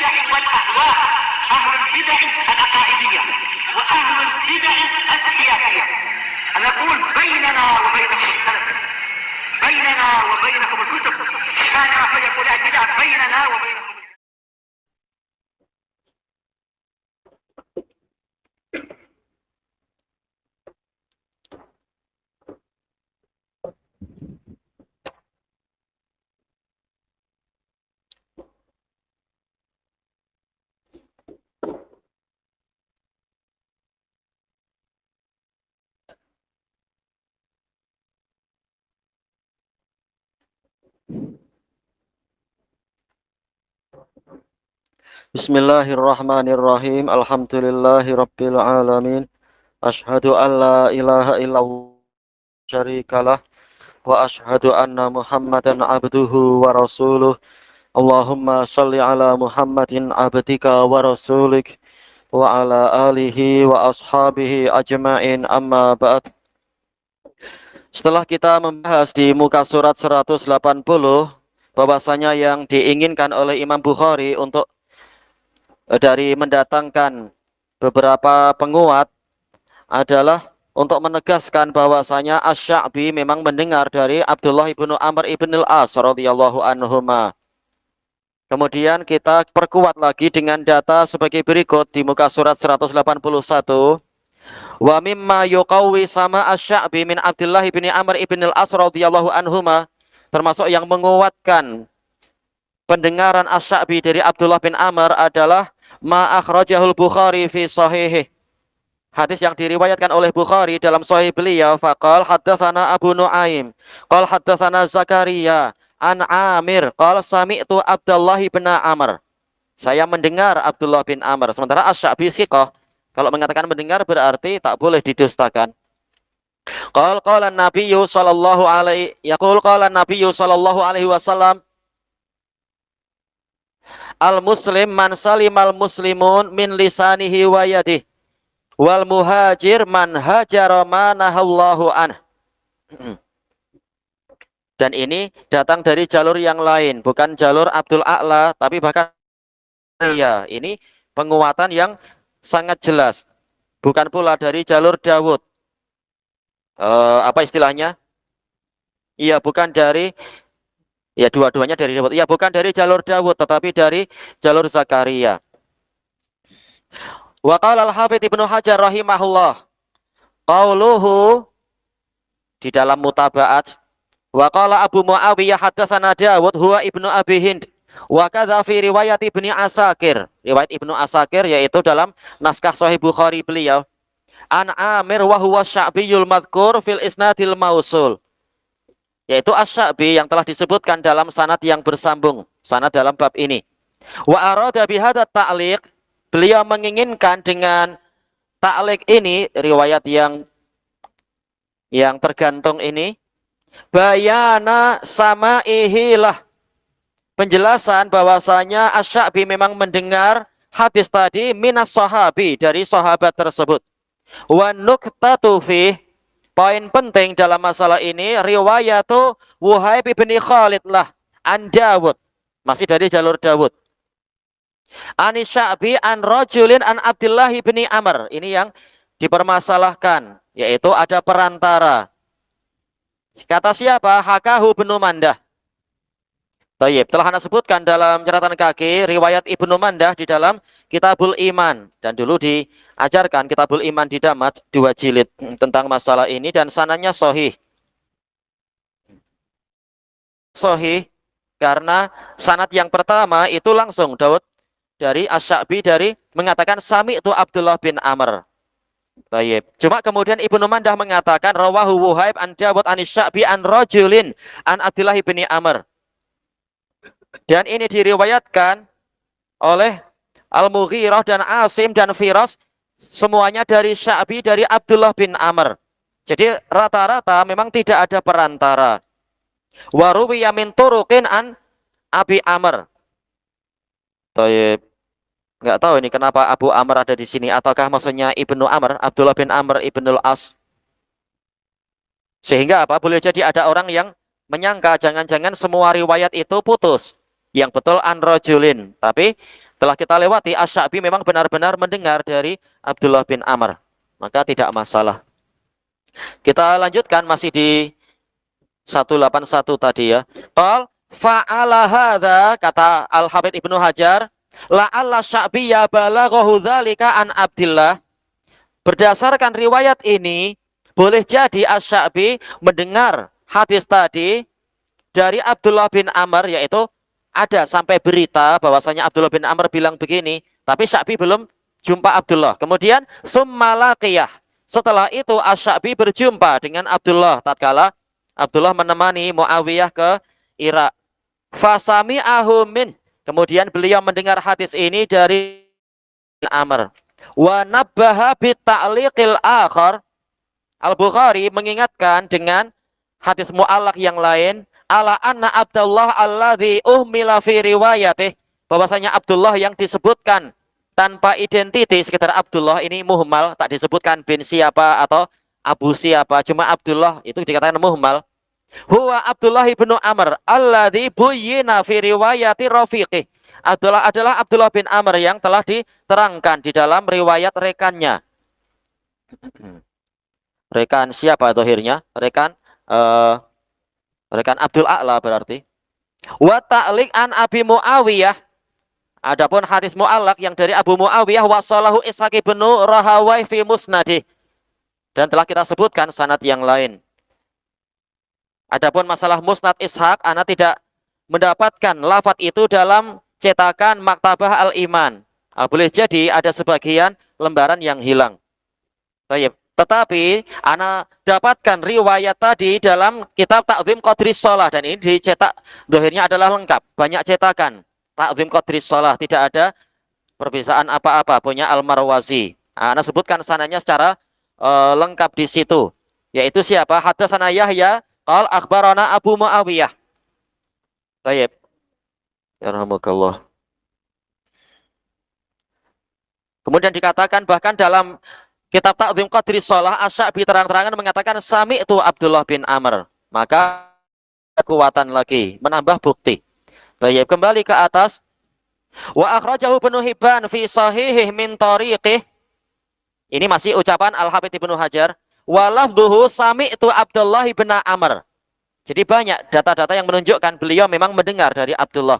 البدع والأهواء، أهل البدع العقائدية وأهل البدع السياسية. نقول بيننا وبينكم السلف، بيننا وبينكم الكتب، كان فيقول البدع بيننا وبينكم. Bismillahirrahmanirrahim. Alhamdulillahirabbil alamin. Asyhadu an la ilaha illallah syarikalah wa asyhadu anna Muhammadan abduhu wa rasuluh. Allahumma shalli ala Muhammadin abdika wa rasulik wa ala alihi wa ashabihi ajma'in, amma ba'd. Setelah kita membahas di muka surat 180 bahwasanya yang diinginkan oleh Imam Bukhari untuk dari mendatangkan beberapa penguat adalah untuk menegaskan bahwasanya Asy-Sya'bi memang mendengar dari Abdullah ibnu Amr ibn al-As radhiyallahu anhuma. Kemudian kita perkuat lagi dengan data sebagai berikut di muka surat 181. Wa mimma yuqawwi sama Asy-Sya'bi min Abdullah ibn Amr ibn al-As radhiyallahu anhuma, termasuk yang menguatkan pendengaran Asy-Sya'bi dari Abdullah bin Amr adalah ma akhrajahul Bukhari fi sahihih. Hadis yang diriwayatkan oleh Bukhari dalam sahih beliau, faqal haddatsana Abu Nuaim, qal haddatsana Zakaria an Amir, qal sami'tu Abdullah bin Amr. Saya mendengar Abdullah bin Amr. Sementara Asy-Sya'bi siqah. Kalau mengatakan mendengar berarti tak boleh didustakan. Qala Nabiyyu sallallahu alaihi yaqul qala Nabiyyu sallallahu alaihi wasallam, al-muslim man salimal muslimun min lisanihi wa yadihi, wal muhajir man hajara ma nahallahu an. Dan ini datang dari jalur yang lain, bukan jalur Abdul A'la, tapi bahkan ya, ini penguatan yang sangat jelas. Bukan pula dari jalur Dawud. Apa istilahnya? Iya, bukan dari, ya dua-duanya dari Dawud. Ya, bukan dari jalur Dawud, tetapi dari jalur Zakaria. Wa qala al-Hafidz Ibnu Hajar rahimahullah, qauluhu di dalam mutabaat, wa qala Abu Muawiyah haddatsana Dawud huwa Ibnu Abi Hind, wa kadza fi riwayat Ibnu Asakir. Riwayat Ibnu Asakir yaitu dalam naskah Sahih Bukhari beliau. An Amir wa huwa Sya'biyul madhkur fil isnadil mausul. Yaitu Asy-Sya'bi yang telah disebutkan dalam sanad yang bersambung, sanad dalam bab ini. Wa arada bihadza ta'liq, beliau menginginkan dengan ta'liq ini, riwayat yang tergantung ini, bayana sama'ihilah, penjelasan bahwasanya Asy-Sya'bi memang mendengar hadis tadi minas sahabi, dari sahabat tersebut. Wa nuqtatu fi, poin penting dalam masalah ini, riwayatu Wuhaib bin Khalid lah an Dawud, masih dari jalur Dawud. Ani Sya'bi an rajulin an Abdullah bin Amr. Ini yang dipermasalahkan, yaitu ada perantara. Kata siapa? Hakahu Ibnu Mandah. Tayyib, telah Anda sebutkan dalam catatan kaki riwayat Ibnu Mandah di dalam Kitabul Iman, dan dulu diajarkan Kitabul Iman di Damat 2 jilid tentang masalah ini, dan sanadnya sahih. Sahih karena sanad yang pertama itu langsung Daud dari Asy-Sya'bi dari mengatakan sami'tu Abdullah bin Amr. Tayyib. Cuma kemudian Ibnu Mandah mengatakan rawahu Wuhaib an Dawud an Asy-Sya'bi an rajulin an Abdullah bin Amr. Dan ini diriwayatkan oleh Al-Mughirah dan Asim dan Firas, semuanya dari Sya'bi dari Abdullah bin Amr. Jadi rata-rata memang tidak ada perantara. Wa ruwiya min turuqin an Abi Amr. Tayyib. Enggak tahu ini kenapa Abu Amr ada di sini, ataukah maksudnya Ibnu Amr, Abdullah bin Amr ibn al-As. Sehingga apa? Boleh jadi ada orang yang menyangka jangan-jangan semua riwayat itu putus. Yang betul an rajulin, tapi Telah kita lewati, Asy-Sya'bi memang benar-benar mendengar dari Abdullah bin Amr. Maka tidak masalah. Kita lanjutkan masih di 181 tadi ya. Qal fa'ala hadza, kata Al-Hafidz Ibnu Hajar, la'alla Sya'biyya balaghahu dzalika an Abdillah. Berdasarkan riwayat ini, boleh jadi Asy-Sya'bi mendengar hadis tadi dari Abdullah bin Amr, yaitu ada sampai berita bahwasanya Abdullah bin Amr bilang begini, tapi Sya'bi belum jumpa Abdullah. Kemudian summalaqiyah. Setelah itu Asy-Sya'bi berjumpa dengan Abdullah tatkala Abdullah menemani Muawiyah ke Irak. Fasami'ahu min. Kemudian beliau mendengar hadis ini dari Amr. Wa nabbaha bi ta'liqil akhar. Al-Bukhari mengingatkan dengan hadis mu'allaq yang lain, ala anna Abdullah alladzi uhmila fi riwayatih, bahwasanya Abdullah yang disebutkan tanpa identiti, sekitar Abdullah ini muhmal, tak disebutkan bin siapa atau Abu siapa, cuma Abdullah itu dikatakan muhmal. Huwa Abdullah ibnu Amr alladzi buyyina fi riwayati rafiqih. Abdullah adalah Abdullah bin Amr yang telah diterangkan di dalam riwayat rekannya. Rekan siapa dohirnya? Rekan Abdul A'la berarti. Wa ta'liq an Abi Muawiyah. Adapun hadis mu'allaq yang dari Abu Muawiyah wasallahu Ishaq bin Rahawai fi musnadih. Dan telah kita sebutkan sanad yang lain. Adapun masalah musnad Ishaq, ana tidak mendapatkan lafadz itu dalam cetakan Maktabah Al-Iman. Boleh jadi ada sebagian lembaran yang hilang. Baik. Tetapi ana dapatkan riwayat tadi dalam kitab Ta'zim Qadris Shalah, dan ini dicetak dohirnya adalah lengkap, banyak cetakan. Ta'zim Qadris Shalah, tidak ada perbedaan apa-apa, punya Al-Marwazi. Ana sebutkan sananya secara lengkap di situ. Yaitu siapa? Hadatsana Yahya qal akhbarana Abu Muawiyah. Baik. Yarhamukallah. Kemudian dikatakan bahkan dalam kitab Ta'zim Qadris Shalah, Asy-Sya'bi terang-terangan mengatakan sami'tu Abdullah bin Amr. Maka kekuatan lagi, menambah bukti. Baik, kembali ke atas. Wa akhrajahu Ibnu Hibban fi sahihih min tariqih. Ini masih ucapan Al-Hafidz Ibnu Hajar. Wa lafdhuhu sami'tu Abdullah bin Amr. Jadi banyak data-data yang menunjukkan beliau memang mendengar dari Abdullah.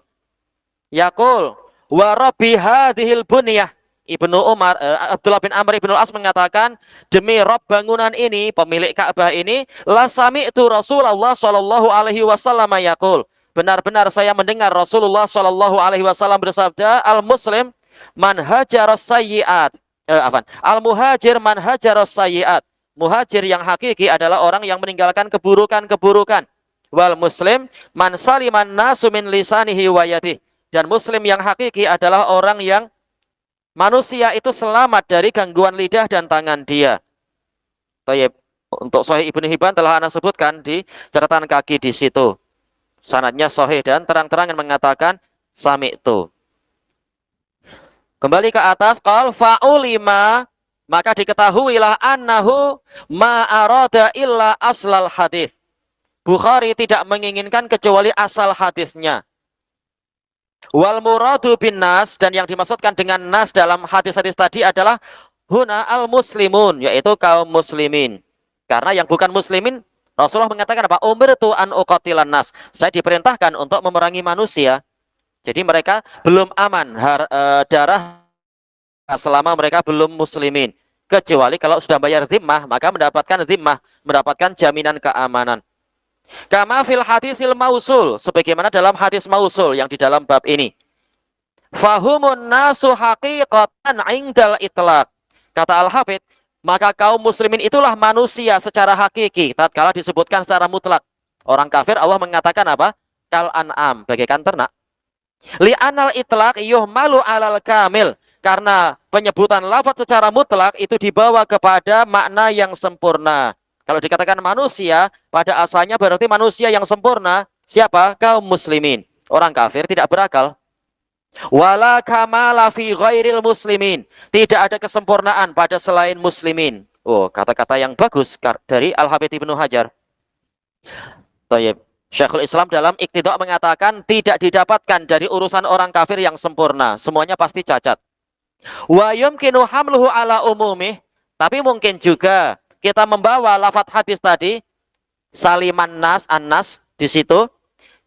Yaqul wa rabbi hadhil bunyah. Abdullah bin Amr ibn al-As mengatakan, demi Rabb bangunan ini, pemilik Ka'bah ini, la sami'tu Rasulullah sallallahu alaihi wasallam yaqul. Benar-benar saya mendengar Rasulullah sallallahu alaihi wasallam bersabda, al-muslim man hajaras sayyi'at. Al-muhajir man hajaras sayyi'at. Muhajir yang hakiki adalah orang yang meninggalkan keburukan-keburukan. Wal muslim man saliman nasu min lisanihi wa yadihi. Dan muslim yang hakiki adalah orang yang manusia itu selamat dari gangguan lidah dan tangan dia. Baik. Untuk Sahih Ibnu Hibban telah ana sebutkan di catatan kaki di situ. Sanadnya sahih dan terang-terangan mengatakan sami'tu. Kembali ke atas, qal fa'ulima, maka diketahuilah annahu ma arada illa aslal hadis. Bukhari tidak menginginkan kecuali asal hadisnya. Wal muradu bin nas, dan yang dimaksudkan dengan nas dalam hadis-hadis tadi adalah huna al muslimun, yaitu kaum muslimin. Karena yang bukan muslimin, Rasulullah mengatakan apa? Umirtu an uqatilan nas. Saya diperintahkan untuk memerangi manusia. Jadi mereka belum aman darah selama mereka belum muslimin. Kecuali kalau sudah bayar zimmah, maka mendapatkan zimmah, mendapatkan jaminan keamanan. Kama fil hadisil mausul, sebagaimana dalam hadis mausul yang di dalam bab ini. Fahumun nasu haqiqatan indal itlaq. Kata Al-Hafidz, maka kaum muslimin itulah manusia secara hakiki tatkala disebutkan secara mutlak. Orang kafir Allah mengatakan apa? Kal an'am, bagaikan ternak. Li'anal itlaq yuhmalu alal kamil. Karena penyebutan lafaz secara mutlak itu dibawa kepada makna yang sempurna. Kalau dikatakan manusia, pada asalnya berarti manusia yang sempurna. Siapa? Kaum muslimin. Orang kafir tidak berakal. Wala kamala fi ghairil muslimin. Tidak ada kesempurnaan pada selain muslimin. Oh, kata-kata yang bagus dari Al-Hafidz Ibnu Hajar. Tayyib. Syekhul Islam dalam Iqtida' mengatakan tidak didapatkan dari urusan orang kafir yang sempurna. Semuanya pasti cacat. Wa yumkinu hamluhu ala umumih. Tapi mungkin juga kita membawa lafadz hadis tadi, saliman nas, an-nas, di situ.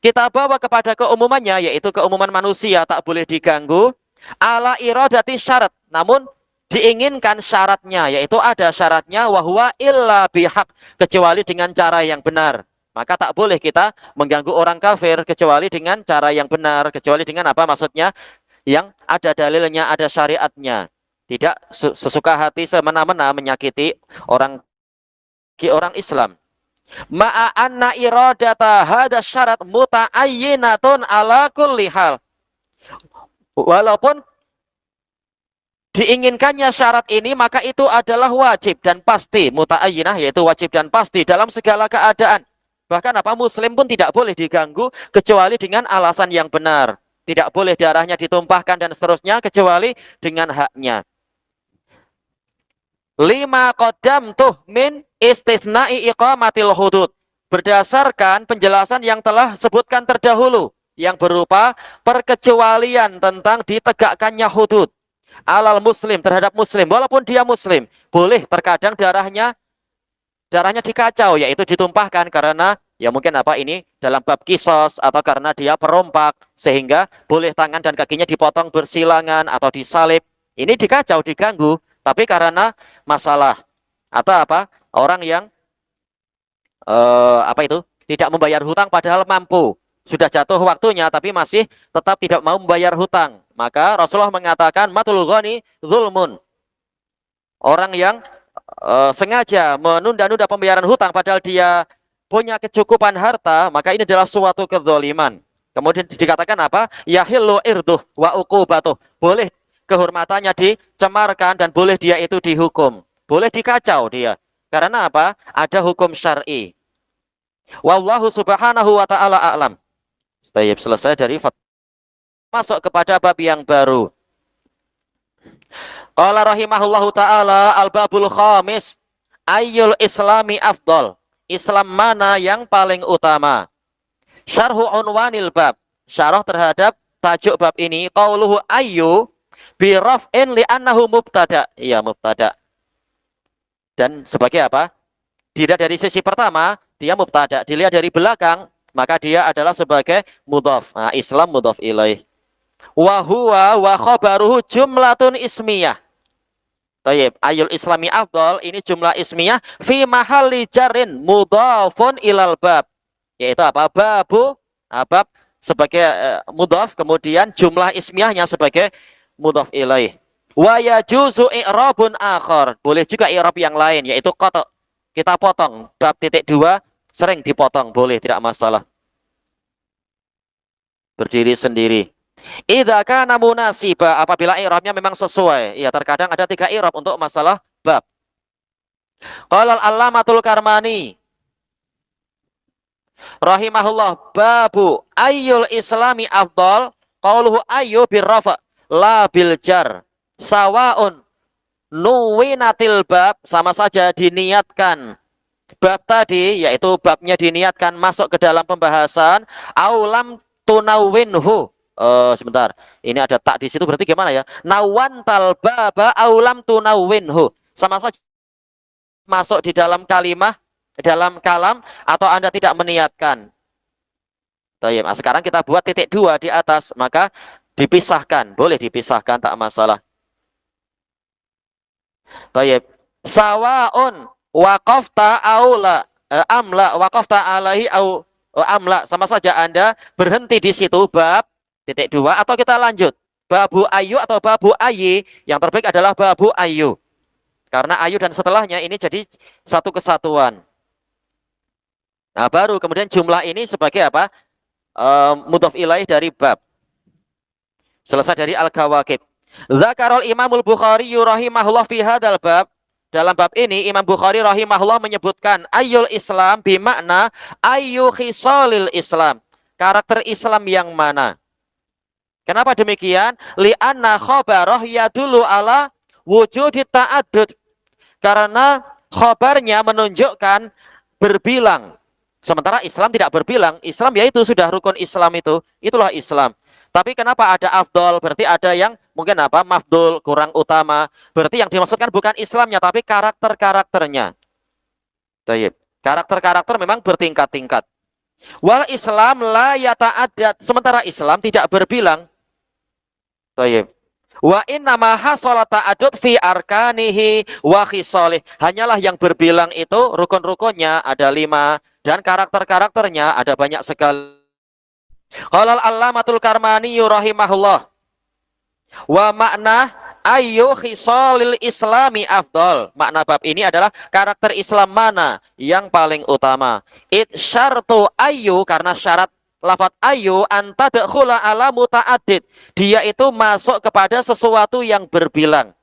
Kita bawa kepada keumumannya, yaitu keumuman manusia tak boleh diganggu. Ala iradati syarat. Namun diinginkan syaratnya, yaitu ada syaratnya, wahwa illa bihaq. Kecuali dengan cara yang benar. Maka tak boleh kita mengganggu orang kafir kecuali dengan cara yang benar. Kecuali dengan apa maksudnya? Yang ada dalilnya, ada syariatnya. Tidak sesuka hati semena-mena menyakiti orang Islam. Ma'a anna iradata hada syarat muta'ayyinatun ala kulli hal. Walaupun diinginkannya syarat ini, maka itu adalah wajib dan pasti. Muta'ayyinah yaitu wajib dan pasti dalam segala keadaan. Bahkan apa muslim pun tidak boleh diganggu kecuali dengan alasan yang benar. Tidak boleh darahnya ditumpahkan dan seterusnya kecuali dengan haknya. Lima qadam tuh min istisna'i iqamatil hudud. Berdasarkan penjelasan yang telah sebutkan terdahulu. Yang berupa perkecualian tentang ditegakkannya hudud. Alal muslim, terhadap muslim. Walaupun dia muslim. Boleh terkadang darahnya dikacau, yaitu ditumpahkan karena ya mungkin apa ini dalam bab kisos atau karena dia perompak sehingga boleh tangan dan kakinya dipotong bersilangan atau disalib. Ini dikacau, diganggu, tapi karena masalah atau apa orang yang apa itu tidak membayar hutang padahal mampu, sudah jatuh waktunya tapi masih tetap tidak mau membayar hutang, maka Rasulullah mengatakan matul ghani zulmun. Orang yang sengaja menunda-nunda pembayaran hutang padahal dia punya kecukupan harta, maka ini adalah suatu kezaliman. Kemudian dikatakan apa? Yahillu irduh wa uqubatuh. Boleh kehormatannya dicemarkan dan boleh dia itu dihukum. Boleh dikacau dia. Karena apa? Ada hukum syar'i. Wallahu subhanahu wa ta'ala a'lam. Selesai dari masuk kepada bab yang baru. Qala rahimahullahu ta'ala al-babul khamis. Ayyul islami afdal. Islam mana yang paling utama? Syarhu unwanil bab. Syarah terhadap tajuk bab ini. Qauluhu ayyu biraf'in li'annahu mubtada. Iya, mubtada. Dan sebagai apa? Dilihat dari sisi pertama, dia mubtada. Dilihat dari belakang, maka dia adalah sebagai mudhaf. Nah, Islam mudhaf ilaih. Wa huwa wa khabaruhu jumlatun ismiyah. Tayyib, ayul islami afdal ini jumlah ismiyah fi mahalli jarrin mudhafun ilal bab. Yaitu apa? Babu, bab sebagai mudhaf, kemudian jumlah ismiyahnya sebagai mudhaf ilaih. Wa yajuzu i'rabun akhar. Boleh juga i'rab yang lain, yaitu qata'. Kita potong. Bab titik 2 sering dipotong, boleh, tidak masalah. Berdiri sendiri. Idza kana munasiba, apabila i'rabnya memang sesuai. Ya, terkadang ada 3 i'rab untuk masalah bab. Qala al-Allamatul Karmani rahimahullah, babu ayyul islami afdal, qauluhu ayyu birrafa la bil jar. Sawaun nuwinatil bab, sama saja diniatkan bab tadi, yaitu babnya diniatkan masuk ke dalam pembahasan, aulam tunawinhu. Sebentar, ini ada tak di situ, berarti gimana ya? Nawantal baba aulam tunawinhu, sama saja masuk di dalam kalimah, dalam kalam, atau Anda tidak meniatkan. Nah, sekarang kita buat titik 2 di atas, maka dipisahkan, boleh dipisahkan, tak masalah. Tayyib. Sawaun waqafta aula amla waqafta alaihi au amla, sama saja Anda berhenti di situ bab titik 2 atau kita lanjut babu ayu atau babu ayi. Yang terbaik adalah babu ayu, karena ayu dan setelahnya ini jadi satu kesatuan. Nah, baru kemudian jumlah ini sebagai apa? Mudhaf ilaih dari bab. Selesai dari al-Kawakib. Zakarul Imamul Bukhari rahimahullah fi hadzal bab. Dalam bab ini Imam Bukhari rahimahullah menyebutkan ayyul Islam bimakna ayyu khisalil Islam. Karakter Islam yang mana? Kenapa demikian? Li'anna khabarah yadullu ala wujudit ta'addud. Karena khabarnya menunjukkan berbilang. Sementara Islam tidak berbilang, Islam yaitu sudah rukun Islam itu, itulah Islam. Tapi kenapa ada afdol? Berarti ada yang mungkin apa? Mafdul, kurang utama. Berarti yang dimaksudkan bukan Islamnya, tapi karakter-karakternya. Tayyib. Karakter-karakter memang bertingkat-tingkat. Wal Islam la yata'addad. Sementara Islam tidak berbilang. Tayyib. Wa inna ma hasala ta'addud fi arkanihi wa khisalih. Hanyalah yang berbilang itu rukun-rukunnya ada 5 dan karakter-karakternya ada banyak sekali. Qala al-Allamatul Karmani rahimahullah wa makna ayu khisalil islami afdal. Makna bab ini adalah karakter Islam mana yang paling utama. It syartu ayu, karena syarat lafaz ayu antadkhula ala muta'addid. Dia itu masuk kepada sesuatu yang berbilang.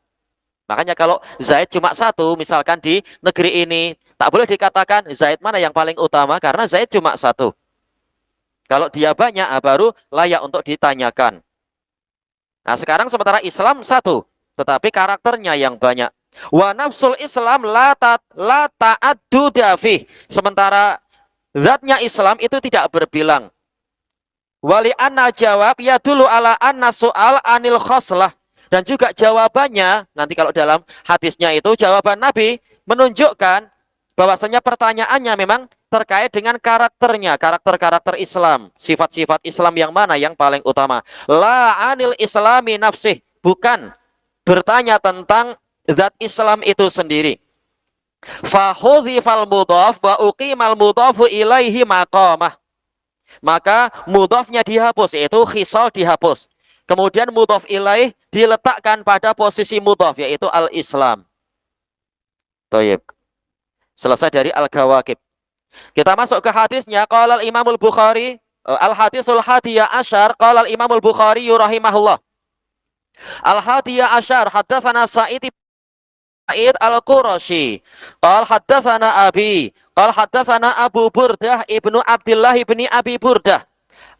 Makanya kalau Zaid cuma satu, misalkan di negeri ini, tak boleh dikatakan Zaid mana yang paling utama, karena Zaid cuma satu. Kalau dia banyak, baru layak untuk ditanyakan. Nah, sekarang sementara Islam satu, tetapi karakternya yang banyak. Wa nafsul Islam la ta'adduda fih. Sementara zatnya Islam itu tidak berbilang. Wali anna jawab ya dulu ala anna soal anil khoslah. Dan juga jawabannya, nanti kalau dalam hadisnya itu, jawaban Nabi menunjukkan bahwasanya pertanyaannya memang terkait dengan karakternya, karakter-karakter Islam, sifat-sifat Islam yang mana yang paling utama. La anil islami nafsih, bukan bertanya tentang zat Islam itu sendiri. Fahudhifal mudhaf wa uqimal mudhafu ilaihi maqamah. Maka mudhafnya dihapus, yaitu khisal dihapus. Kemudian mudhaf ilaih diletakkan pada posisi mudhaf, yaitu al-Islam. Thayyib. Selesai dari al-Ghawaqib. Kita masuk ke hadisnya. Qala al-Imamul Bukhari, al-hadisul hadiyah asyar, qala al-Imamul Bukhari rahimahullah. Al-hadiyah asyar, haddatsana Sa'id al-Qurashi. Qala haddatsana Abi. Qala haddatsana Abu Burdah ibnu Abdullah ibni Abi Burdah.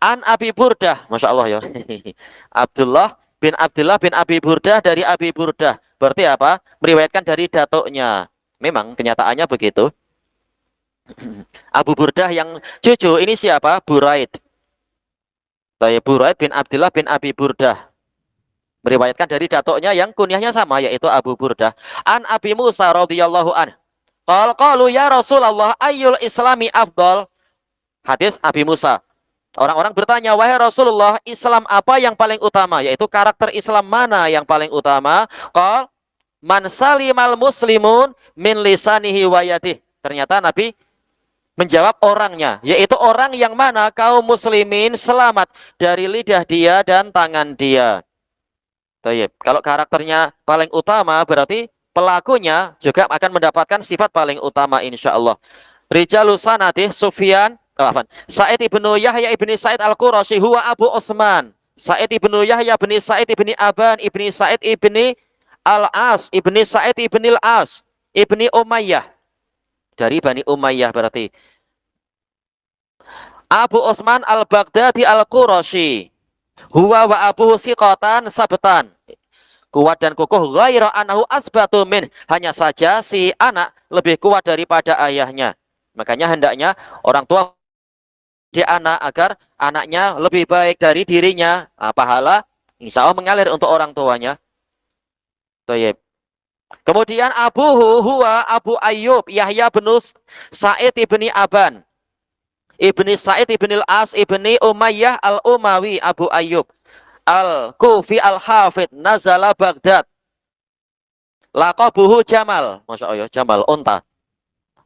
An Abi Burdah, Masya Allah ya. Abdullah bin Abi Burdah dari Abi Burdah. Berarti apa? Meriwayatkan dari datuknya. Memang kenyataannya begitu. Abu Burdah yang cucu ini siapa? Buraid. Buraid bin Abdullah bin Abi Burdah. Meriwayatkan dari datuknya yang kunyahnya sama, yaitu Abu Burdah. An Abi Musa radhiyallahu an. Qalu ya Rasulullah ayyul islami afdal. Hadis Abi Musa. Orang-orang bertanya, wahai Rasulullah, Islam apa yang paling utama? Yaitu karakter Islam mana yang paling utama? Qal man salimal muslimun min lisanihi wa yadihi. Ternyata Nabi menjawab orangnya, yaitu orang yang mana kaum muslimin selamat dari lidah dia dan tangan dia. Tayyib. Kalau karakternya paling utama, berarti pelakunya juga akan mendapatkan sifat paling utama insyaallah. Rijalus sanadih Sufyan Sa'id ibnu Yahya ibni Sa'id al-Qurashi huwa Abu Utsman. Sa'id ibnu Yahya ibni Sa'id ibni Aban ibni Sa'id ibni Al-As ibni Sa'id ibni Al-As ibni Umayyah. Dari Bani Umayyah berarti. Abu Utsman al-Baghdadi al-Qurashi. Huwa wa abuhu siqatan sabtan. Kuat dan kukuh ghaira anahu asbatu min. Hanya saja si anak lebih kuat daripada ayahnya. Makanya hendaknya orang tua di anak agar anaknya lebih baik dari dirinya. Pahala insya Allah mengalir untuk orang tuanya. Tayyib. Kemudian abuhu huwa Abu Ayyub Yahya bin Sa'id ibni Aban ibni Sa'id ibni Al-As ibni Umayyah Al-Umawi Abu Ayyub Al-Kufi Al-Hafid Nazala Baghdad. Laqabuhu Jamal. Masya Allah, Jamal, unta.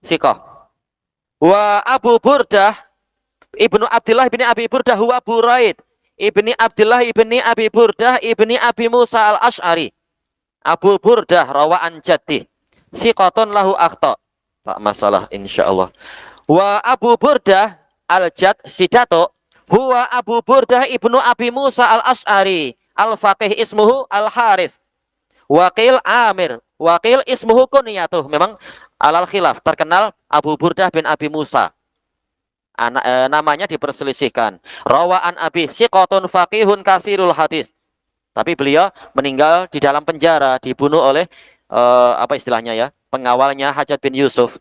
Sikoh. Wa Abu Burdah Ibnu Abdullah ibni Abi Burdah huwa Buraid ibni Abdullah ibni Abi Burdah ibni Abi Musa al-Ash'ari. Abu Burdah rawaan jaddi. Siqatun lahu akhta. Tak masalah insyaallah. Wa Abu Burdah al-Jad sidato huwa Abu Burdah ibnu Abi Musa al-Ash'ari. Al-Faqih ismuhu Al-Harith. Wakil Amir. Wakil ismuhu kunyatuh. Memang alal khilaf terkenal Abu Burdah bin Abi Musa. Namanya diperselisihkan. Rawaan Abi siqatun faqihun kasirul hadis. Tapi beliau meninggal di dalam penjara, dibunuh oleh apa istilahnya ya? Pengawalnya Hajjaj bin Yusuf.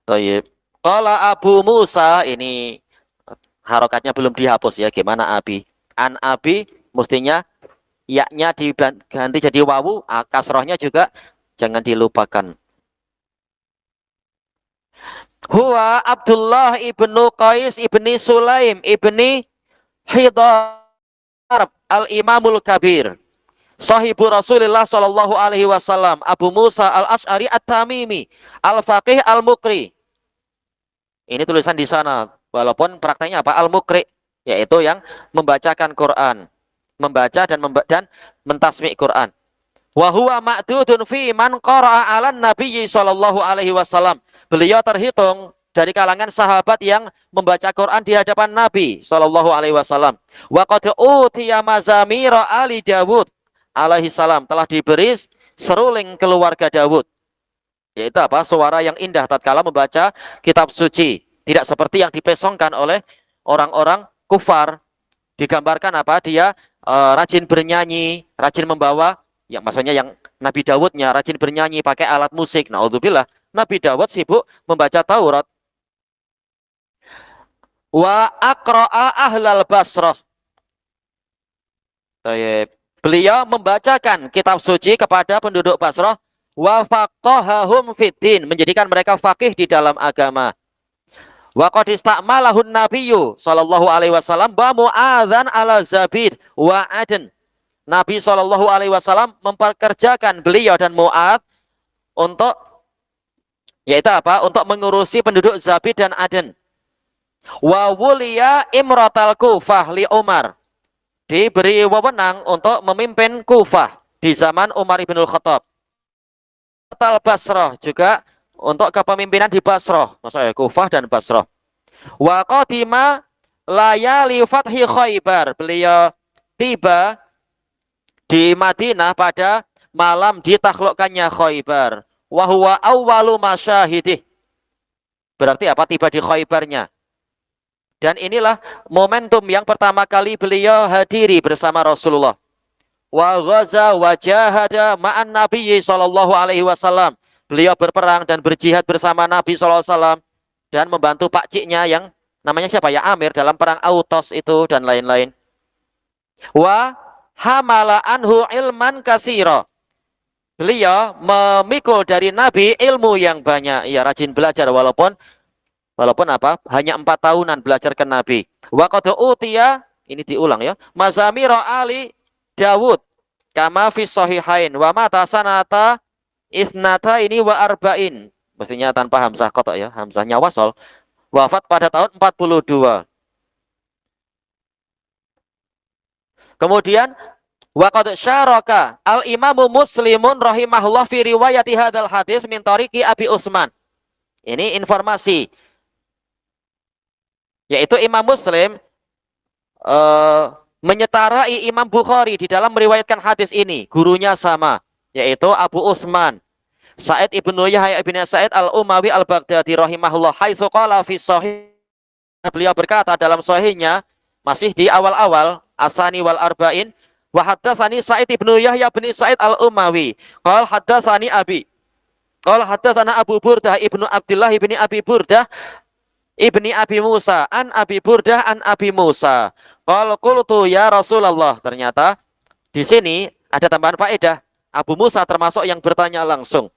Thayyib. Qala Abu Musa, ini harokatnya belum dihapus ya. Gimana Abi? An Abi mestinya yaknya diganti jadi wawu, kasrohnya juga jangan dilupakan. Huwa Abdullah ibnu Qais ibni Sulaim ibni Hidar al-Imamul Kabir. Sahibu Rasulullah Shallallahu Alaihi Wasallam, Abu Musa al Ashari at-Tamimi, al-Faqih al-Mukri. Ini tulisan di sana, walaupun prakteknya apa? Al-Mukri, yaitu yang membacakan Quran, membaca dan mentasmi' Quran. Wa huwa ma'dudun fi man qara'a 'alan Nabi sallallahu alaihi wasallam. Beliau terhitung dari kalangan sahabat yang membaca Quran di hadapan Nabi sallallahu alaihi wasallam. Wa qad utiya mazamira ali Dawud alaihi salam, telah diberi seruling keluarga Dawud. Yaitu apa? Suara yang indah tatkala membaca kitab suci. Tidak seperti yang dipesongkan oleh orang-orang kufar. Digambarkan apa? Dia rajin bernyanyi, rajin membawa, yang maksudnya yang Nabi Dawudnya rajin bernyanyi pakai alat musik. Naudzubillah. Nabi Dawud sibuk membaca Taurat. Wa aqra'a ahlal Basrah. Beliau membacakan kitab suci kepada penduduk Basrah. Wa faqahahum fiddin, menjadikan mereka faqih di dalam agama. Wa qad ista'malahun nabiyyu sallallahu alaihi wasallam wa mu'adzan ala Zabid wa Aden. Nabi sallallahu alaihi wasallam memperkerjakan beliau dan Mu'adz untuk yaitu apa? Untuk mengurusi penduduk Zabid dan Aden. Wa wuliya imratal Kufah li Umar. Diberi wewenang untuk memimpin Kufah di zaman Umar ibn Khattab. Basrah juga untuk kepemimpinan di Basrah, maksudnya Kufah dan Basrah. Wa qadima layali fathi Khaybar, beliau tiba di Madinah pada malam ditaklukkannya Khaybar. Wa huwa awwalu masyahidih, berarti apa? Tiba di Khaybarnya. Dan inilah momentum yang pertama kali beliau hadiri bersama Rasulullah. Wa ghaza wa jahada ma'an nabiyyi sallallahu alaihi wasallam. Beliau berperang dan berjihad bersama Nabi sallallahu alaihi wasallam dan membantu pakciknya yang namanya siapa ya? Amir dalam perang Autos itu dan lain-lain. Wa hamala anhu ilman katsira. Beliau memikul dari Nabi ilmu yang banyak. Ya, rajin belajar walaupun apa? Hanya 4 tahunan belajar ke Nabi. Wa qad utiya, ini diulang ya. Mazamira ali Dawud kama fi sahihain wa mata sanata isnata ini wa arba'in. Mestinya tanpa hamzah qata ya, hamzahnya wasol. Wafat pada tahun 42. Kemudian wa qad syaraka al-Imamu Muslimun rahimahullah fi riwayati hadzal hadis min tariqi Abi Utsman. Ini informasi, yaitu Imam Muslim menyetarai Imam Bukhari di dalam meriwayatkan hadis ini. Gurunya sama, yaitu Abu Utsman Sa'id ibnu Yahya ibn Sa'id al-Umawi al-Baghdadi rahimahullah, haitsu qala fi sahih, beliau berkata dalam sahihnya masih di awal-awal Asani wal Arba'in, wa haddatsani Sa'id ibnu Yahya bin Sa'id al-Umawi qala haddatsani Abi qala haddatsana Abu Burdah ibnu Abdullah ibni Abi Burdah ibni Abi Musa an Abi Burdah an Abi Musa qala qultu ya Rasulullah. Ternyata di sini ada tambahan faedah. Abu Musa termasuk yang bertanya langsung,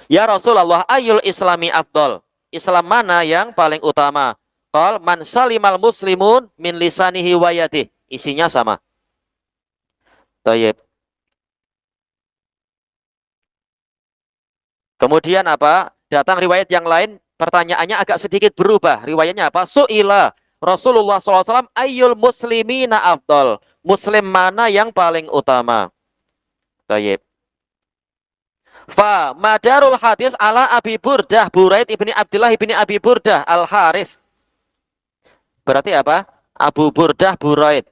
ya Rasulullah, ayul islami afdol, Islam mana yang paling utama? Qal man salimal muslimun min lisanihi wa yadihi. Isinya sama. Tayyib. Kemudian apa? Datang riwayat yang lain, pertanyaannya agak sedikit berubah. Riwayatnya apa? Su'ila Rasulullah SAW ayyul muslimina afdol. Muslim mana yang paling utama? Tayyib. Fa madarul hadis ala Abi Burdah Buraid ibni Abdullah ibni Abi Burdah al-Haris. Berarti apa? Abu Burdah Buraid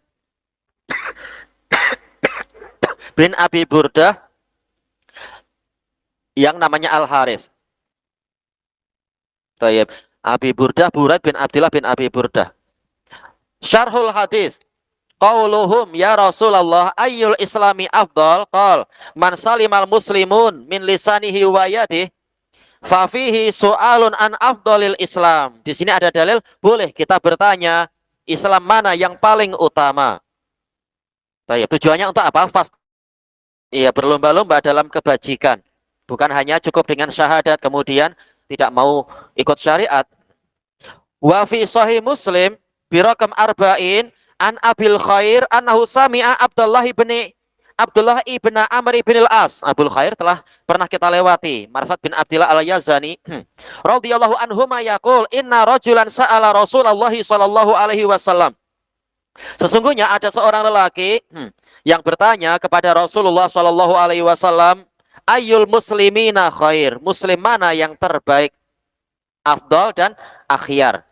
bin Abi Burdah yang namanya Al-Haris. Tayyib. Abi Burdah Buraid bin Abdullah bin Abi Burdah. Syarhul hadis. Qauluhum ya Rasulullah ayyul islami afdal? Qal man salimal muslimun min lisanihi wa yadihi. Fafihi su'alun an afdolil Islam. Di sini ada dalil, boleh kita bertanya, Islam mana yang paling utama? Tujuannya untuk apa? Iya, berlomba-lomba dalam kebajikan. Bukan hanya cukup dengan syahadat, kemudian tidak mau ikut syariat. Wa fi sahih Muslim, birakam arba'in, an Abil Khair, annahu sami'a Abdullah ibn Amr ibn al-As. Abul Khair telah pernah kita lewati. Marsad bin Abdillah al-Yazani radhiyallahu anhuma yaqul inna rajulan sa'ala Rasulullah sallallahu alaihi wasallam. Sesungguhnya ada seorang lelaki yang bertanya kepada Rasulullah sallallahu alaihi wasallam, ayyul muslimina khair? Muslim mana yang terbaik, afdal dan akhyar?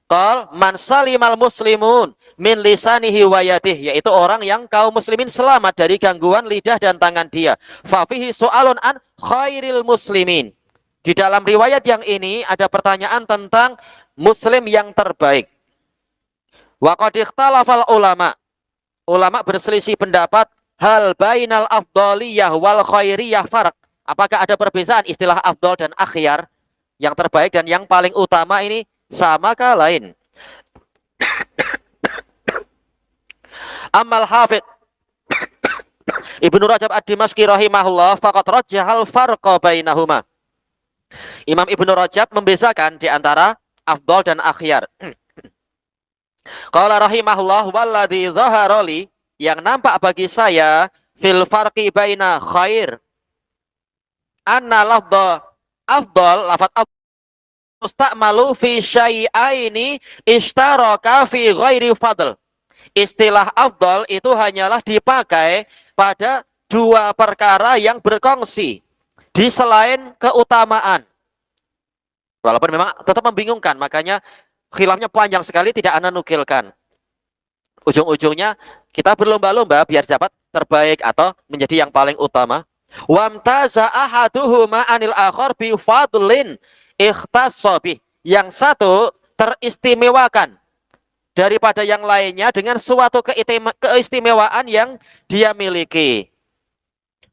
Qal man salimal muslimun min lisanihi wa yadihi, yaitu orang yang kaum muslimin selamat dari gangguan lidah dan tangan dia. Fa fihi su'alun an khairil muslimin. Di dalam riwayat yang ini ada pertanyaan tentang muslim yang terbaik. Wa qad ikhtalafal ulama. Ulama berselisih pendapat hal bainal afdaliyah wal khairiyah farq. Apakah ada perbedaan istilah afdal dan akhyar? Yang terbaik dan yang paling utama ini samakah lain? Amal Hafidh Ibnu Rajab Ad-Dimashqi rahimahullah faqad rajjahal farqa bainahuma. Imam Ibnu Rajab membezakan di antara afdal dan akhyar. Qala rahimahullah walladzi dhahara li, yang nampak bagi saya fil farqi baina khair anna lafdha afdal, lafaz musta'malu fi syai'aini ishtaraka fi ghairi fadl. Istilah afdal itu hanyalah dipakai pada dua perkara yang berkongsi di selain keutamaan. Walaupun memang tetap membingungkan, makanya khilafnya panjang sekali, tidak ana nukilkan. Ujung-ujungnya kita berlomba-lomba biar dapat terbaik atau menjadi yang paling utama. Wamtaza ahaduhuma anil akhar bi fadlin ikhtassa bih. Yang satu teristimewakan daripada yang lainnya dengan suatu keistimewaan yang dia miliki.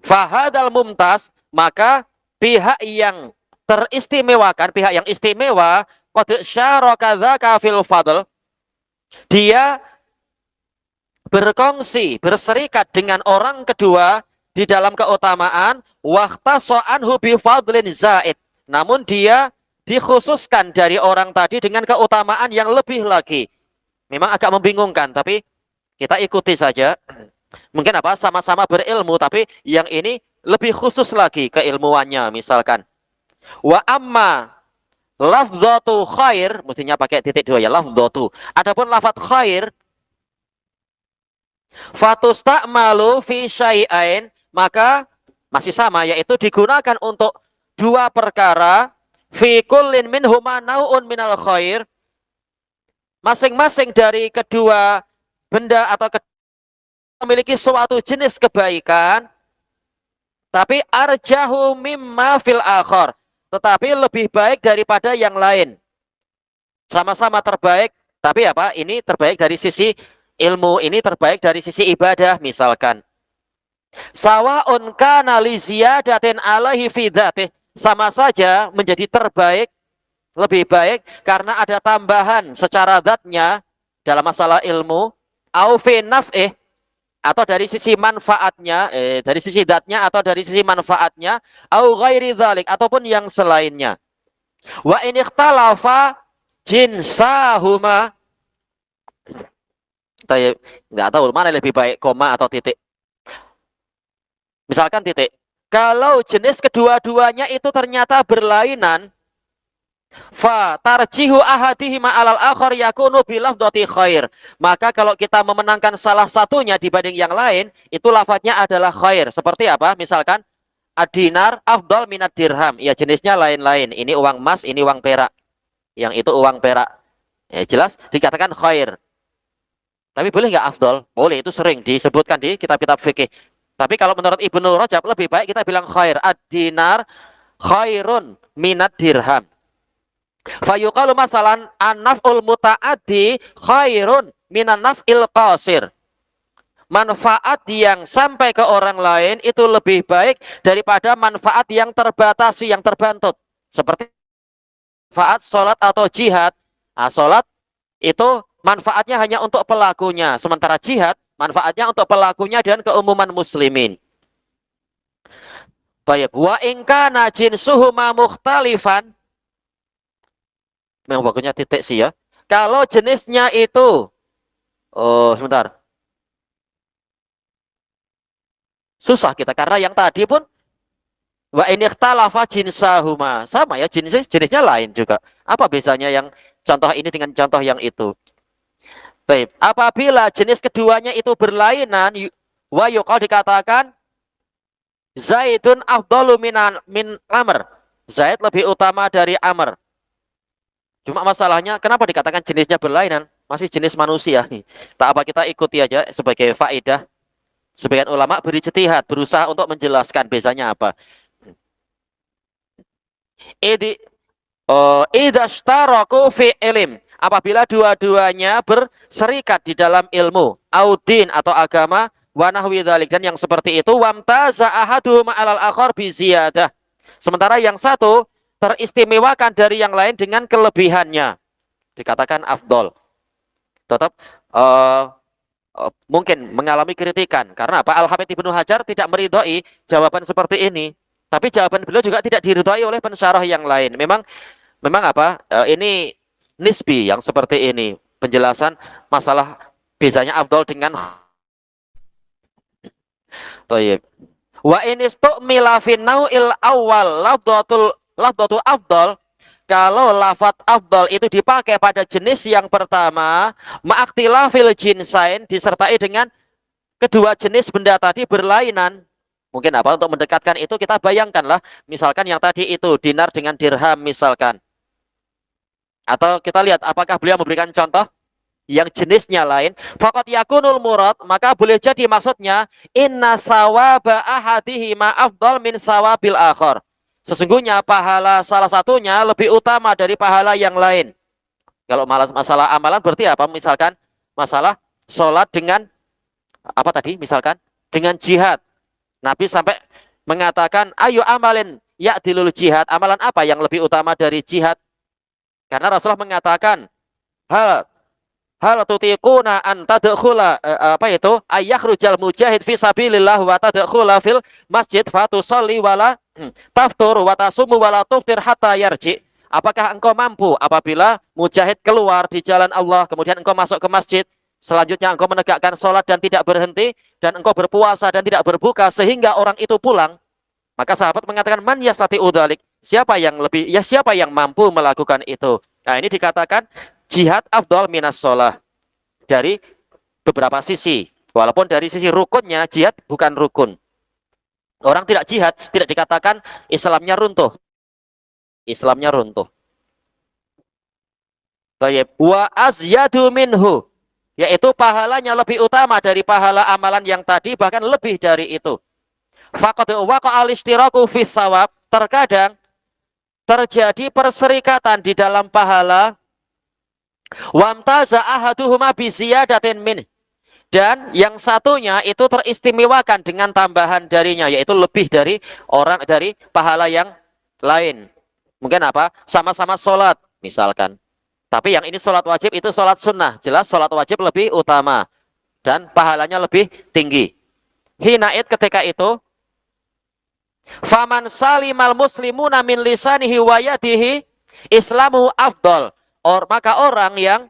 Fahadal mumtaz, maka pihak yang teristimewakan, pihak yang istimewa, qad syaraka dzaka fil fadl, dia berkongsi, berserikat dengan orang kedua di dalam keutamaan, waqtasa anhu bi fadlin zaid. Namun dia dikhususkan dari orang tadi dengan keutamaan yang lebih lagi. Memang agak membingungkan, tapi kita ikuti saja. Mungkin apa? Sama-sama berilmu, tapi yang ini lebih khusus lagi keilmuannya, misalkan. Wa amma lafdzatu khair, mestinya pakai titik dua ya, lafdzatu. Adapun lafadz khair, fatusta'malu fi syai'ain, maka masih sama, yaitu digunakan untuk dua perkara, fi kullin minhuma nau'un minal khair, masing-masing dari kedua benda atau memiliki suatu jenis kebaikan, tapi arjahu mimma fil akhar, tetapi lebih baik daripada yang lain. Sama-sama terbaik, tapi apa? Ini terbaik dari sisi ilmu, ini terbaik dari sisi ibadah, misalkan. Sawa'un kana li ziyadatin alaihi fi dzatih, sama saja menjadi terbaik, lebih baik karena ada tambahan secara zatnya dalam masalah ilmu, au fi naf'ih, atau dari sisi manfaatnya, dari sisi zatnya atau dari sisi manfaatnya, au ghairi dzalik, ataupun yang selainnya. Wa in ikhtalafa jinsahuma, saya nggak tahu mana lebih baik, koma atau titik. Misalkan titik. Kalau jenis kedua-duanya itu ternyata berlainan, fa tarjihu ahadihima alal akhar yakunu bilafdhati khair. Maka kalau kita memenangkan salah satunya dibanding yang lain, itu lafadznya adalah khair. Seperti apa? Misalkan ad-dinar afdal minad dirham. Ya, jenisnya lain-lain. Ini uang emas, ini uang perak. Yang itu uang perak. Ya, jelas dikatakan khair. Tapi boleh nggak afdal? Boleh, itu sering disebutkan di kitab-kitab fikih. Tapi kalau menurut Ibnu Rajab lebih baik kita bilang khair. Ad-dinar khairun minad dirham. Fayuqalu masalan an-naf'ul muta'addi khairun minan naf'il qasir. Manfaat yang sampai ke orang lain itu lebih baik daripada manfaat yang terbatasi, yang terbantut. Seperti manfaat sholat atau jihad. Nah, sholat itu manfaatnya hanya untuk pelakunya. Sementara jihad manfaatnya untuk pelakunya dan keumuman muslimin. Baik, wa ingkana jinsuhuma mukhtalifan. Memang bagusnya titik sih ya. Kalau jenisnya itu, oh sebentar, susah kita karena yang tadi pun wa in ikhtalafa jinsahuma. Sama ya, jenisnya lain juga. Apa bedanya yang contoh ini dengan contoh yang itu? Baik, apabila jenis keduanya itu berlainan, wa yuqal dikatakan Zaidun afdalu min Amr. Zaid lebih utama dari Amr. Cuma masalahnya kenapa dikatakan jenisnya berlainan? Masih jenis manusia. Tak apa kita ikuti aja sebagai faedah. Sebagian ulama berijtihad, berusaha untuk menjelaskan bezanya apa. Idi idashtaraku fi ilm. Apabila dua-duanya berserikat di dalam ilmu, audin atau agama, wa nahwi dzalik, dan yang seperti itu, wamtaza ahaduhuma 'alal akhar bi ziyadah. Sementara yang satu teristimewakan dari yang lain dengan kelebihannya, dikatakan afdol. Tetap mungkin mengalami kritikan karena apa? Al-Hafidz Ibnu Hajar tidak meridhoi jawaban seperti ini. Tapi jawaban beliau juga tidak diridhoi oleh pensyarah yang lain. Memang apa? Ini nisbi yang seperti ini, penjelasan masalah bezanya afdol dengan thayyib. Wa inistu'mila fi nau'il awal lafdhatul afdal. Kalau lafat afdal itu dipakai pada jenis yang pertama, ma'aktilafil jinsain, disertai dengan kedua jenis benda tadi berlainan. Mungkin apa? Untuk mendekatkan itu kita bayangkanlah, misalkan yang tadi itu dinar dengan dirham misalkan. Atau kita lihat apakah beliau memberikan contoh yang jenisnya lain. Faqad yakunul murad, maka boleh jadi maksudnya inna sawaba ahadihima afdal min sawabil akhar. Sesungguhnya pahala salah satunya lebih utama dari pahala yang lain. Kalau masalah amalan berarti apa? Misalkan masalah sholat dengan apa tadi? Misalkan dengan jihad. Nabi sampai mengatakan ayo amalin ya'dilul jihad. Amalan apa yang lebih utama dari jihad? Karena Rasulullah mengatakan hal tutiquna an tadkhula apa itu ayyakhrujal mujahid fi sabilillah wa tadkhula fil masjid fatusalli wala taftur wa tasumu wala tuftir hatta yarji. Apakah engkau mampu apabila mujahid keluar di jalan Allah, kemudian engkau masuk ke masjid, selanjutnya engkau menegakkan sholat dan tidak berhenti, dan engkau berpuasa dan tidak berbuka sehingga orang itu pulang? Maka sahabat mengatakan man yastati udzalik, siapa yang mampu melakukan itu. Nah, ini dikatakan jihad afdal minas sholah dari beberapa sisi. Walaupun dari sisi rukunnya jihad bukan rukun. Orang tidak jihad tidak dikatakan Islamnya runtuh. Islamnya runtuh. Tayyib. Wa azyadu minhu, yaitu pahalanya lebih utama dari pahala amalan yang tadi, bahkan lebih dari itu. Faqad waqa'al ishtiraku fis sawab, terkadang terjadi perserikatan di dalam pahala. Wamtaza ahaduhuma bi ziyadatin min, dan yang satunya itu teristimewakan dengan tambahan darinya, yaitu lebih dari pahala yang lain. Mungkin apa? Sama-sama sholat misalkan. Tapi yang ini sholat wajib, itu sholat sunnah. Jelas sholat wajib lebih utama dan pahalanya lebih tinggi. Hina'id ketika itu, faman salimal muslimuna min lisanihi wa yadihi islamu afdal. Maka orang yang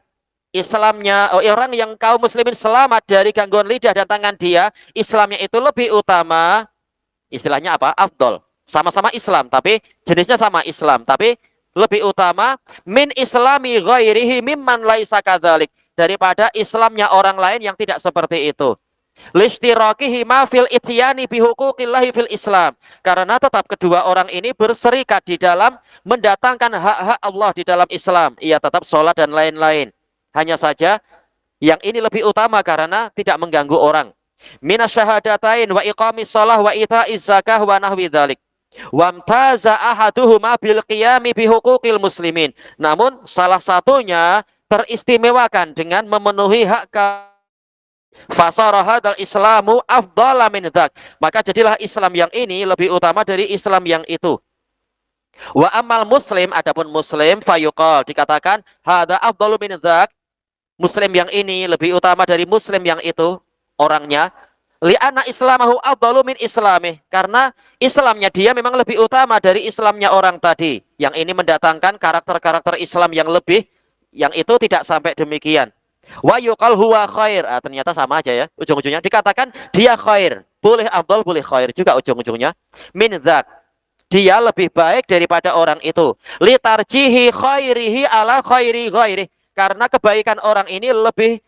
orang yang kaum muslimin selamat dari gangguan lidah dan tangan dia, Islamnya itu lebih utama. Istilahnya apa? Afdal. Sama-sama Islam, tapi jenisnya sama Islam, tapi lebih utama min islami ghairihi mimman laisa kadzalik, daripada Islamnya orang lain yang tidak seperti itu. Lishtirakihima ma fil ityani bihuquqillahi fil Islam, karena tetap kedua orang ini berserikat di dalam mendatangkan hak-hak Allah di dalam Islam. Ia tetap sholat dan lain-lain. Hanya saja yang ini lebih utama karena tidak mengganggu orang. Minasyahadatain wa iqamis shalah wa ita'iz zakah wa nahwi dzalik. Wamtaza ahaduhuma bil qiyami bihuquqil muslimin. Namun salah satunya teristimewakan dengan memenuhi hak fasara hadzal islamu afdhala min dzak. Maka jadilah Islam yang ini lebih utama dari Islam yang itu. Wa amal muslim, adapun muslim fayuqal, dikatakan hada afdalu min dzak, muslim yang ini lebih utama dari muslim yang itu orangnya. Li'anna islamahu afdalu min islamih, karena Islamnya dia memang lebih utama dari Islamnya orang tadi. Yang ini mendatangkan karakter-karakter Islam yang lebih, yang itu tidak sampai demikian. Wa yuqal huwa khair. Ah, ternyata sama aja ya. Ujung-ujungnya dikatakan dia khair. Boleh afdal, boleh khair juga ujung-ujungnya. Min dzak, dia lebih baik daripada orang itu. Litarjihi khairihi ala khairi ghairi, karena kebaikan orang ini lebih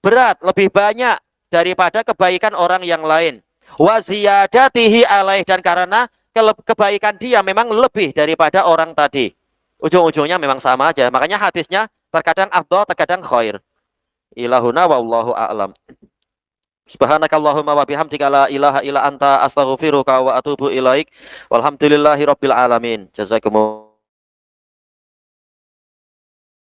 berat, lebih banyak daripada kebaikan orang yang lain. Wa ziyadatihi alaih, dan karena kebaikan dia memang lebih daripada orang tadi. Ujung-ujungnya memang sama aja. Makanya hadisnya terkadang afdal, terkadang khair. Ilahuna wallahu a'lam. Subhanakallahumma wa bihamdika la ilaha illa anta astaghfiruka wa atubu ilaik. Walhamdulillahi rabbil alamin. Jazakumullah.